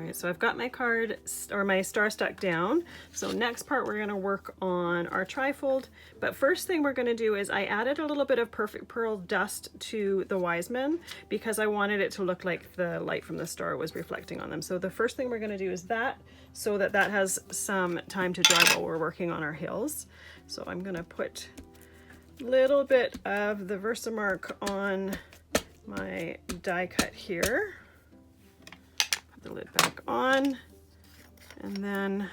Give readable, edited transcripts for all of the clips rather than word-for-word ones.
right, so I've got my card or my star stuck down. So next part we're going to work on our trifold. But first thing we're going to do is I added a little bit of Perfect Pearl dust to the Wisemen because I wanted it to look like the light from the star was reflecting on them. So the first thing we're going to do is that, so that that has some time to dry while we're working on our hills. So I'm going to put a little bit of the Versamark on my die cut here. Put the lid back on, and then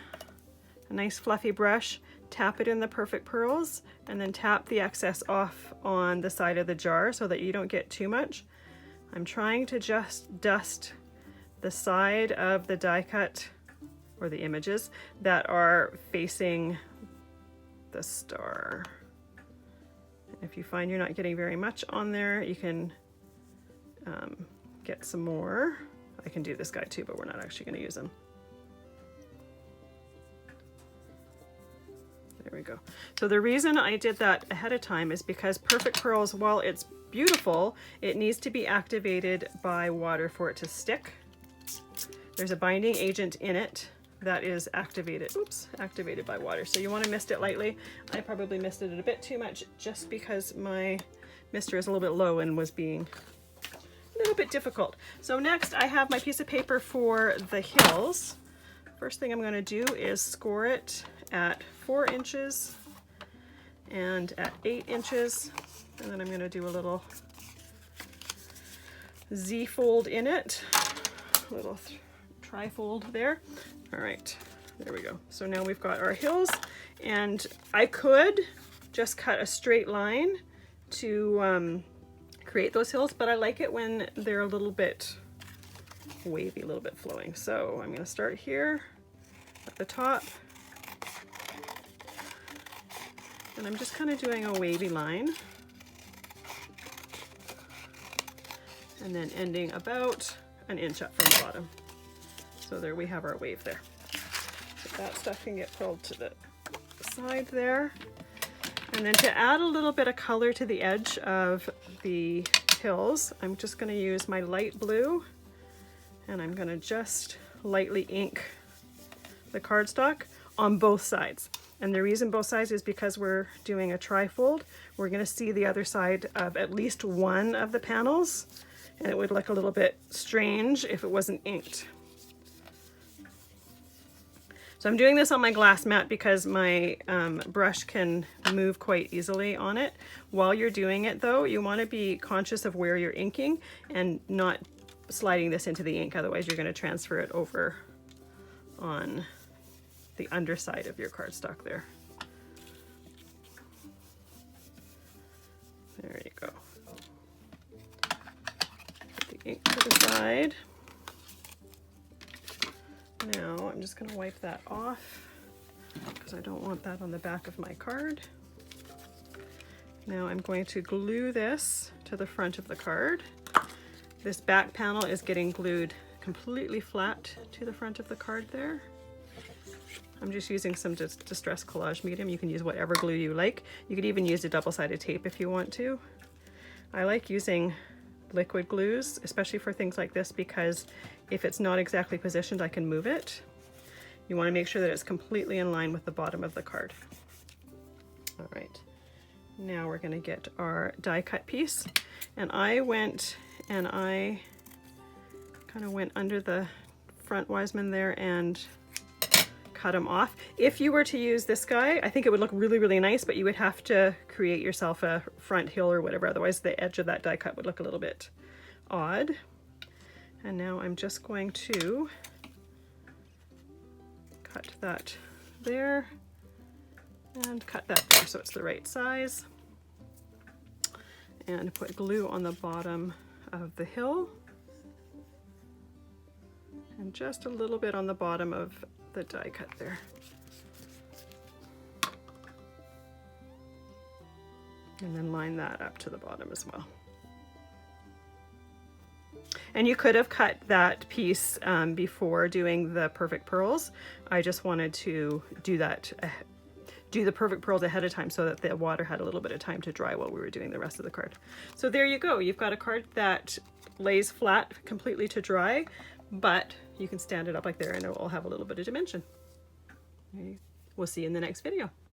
a nice fluffy brush, tap it in the Perfect Pearls, and then tap the excess off on the side of the jar so that you don't get too much. I'm trying to just dust the side of the die cut or the images that are facing the star. If you find you're not getting very much on there, you can get some more. I can do this guy too, but we're not actually going to use him. There we go. So the reason I did that ahead of time is because Perfect Pearls, while it's beautiful, it needs to be activated by water for it to stick. There's a binding agent in it that is activated, activated by water. So you want to mist it lightly. I probably misted it a bit too much just because my mister is a little bit low and was being a little bit difficult. So next I have my piece of paper for the hills. First thing I'm going to do is score it at 4 inches and at 8 inches. And then I'm going to do a little Z fold in it, a little trifold there. All right, there we go. So now we've got our hills, and I could just cut a straight line to create those hills, but I like it when they're a little bit wavy, a little bit flowing. So I'm going to start here at the top, and I'm just kind of doing a wavy line, and then ending about an inch up from the bottom. So there we have our wave there. So that stuff can get pulled to the side there. And then to add a little bit of color to the edge of the hills, I'm just going to use my light blue, and I'm going to just lightly ink the cardstock on both sides. And the reason both sides is because we're doing a trifold. We're going to see the other side of at least one of the panels, and it would look a little bit strange if it wasn't inked. So I'm doing this on my glass mat because my brush can move quite easily on it. While you're doing it though, you want to be conscious of where you're inking and not sliding this into the ink, otherwise you're going to transfer it over on the underside of your cardstock there. There you go. Put the ink to the side. Now I'm just going to wipe that off because I don't want that on the back of my card. Now I'm going to glue this to the front of the card. This back panel is getting glued completely flat to the front of the card there. I'm just using some Distress Collage medium. You can use whatever glue you like. You could even use a double-sided tape if you want to. I like using liquid glues, especially for things like this, because if it's not exactly positioned, I can move it. You want to make sure that it's completely in line with the bottom of the card. All right, now we're going to get our die cut piece, and I went and I kind of went under the front Wiseman there and cut them off. If you were to use this guy, I think it would look really, really nice, but you would have to create yourself a front hill or whatever, otherwise the edge of that die cut would look a little bit odd. And now I'm just going to cut that there and cut that there so it's the right size, and put glue on the bottom of the hill and just a little bit on the bottom of the die cut there. And then line that up to the bottom as well. And you could have cut that piece before doing the Perfect Pearls. I just wanted to do that, do the Perfect Pearls ahead of time so that the water had a little bit of time to dry while we were doing the rest of the card. So there you go. You've got a card that lays flat completely to dry, but you can stand it up like there and it will have a little bit of dimension. Okay. We'll see you in the next video.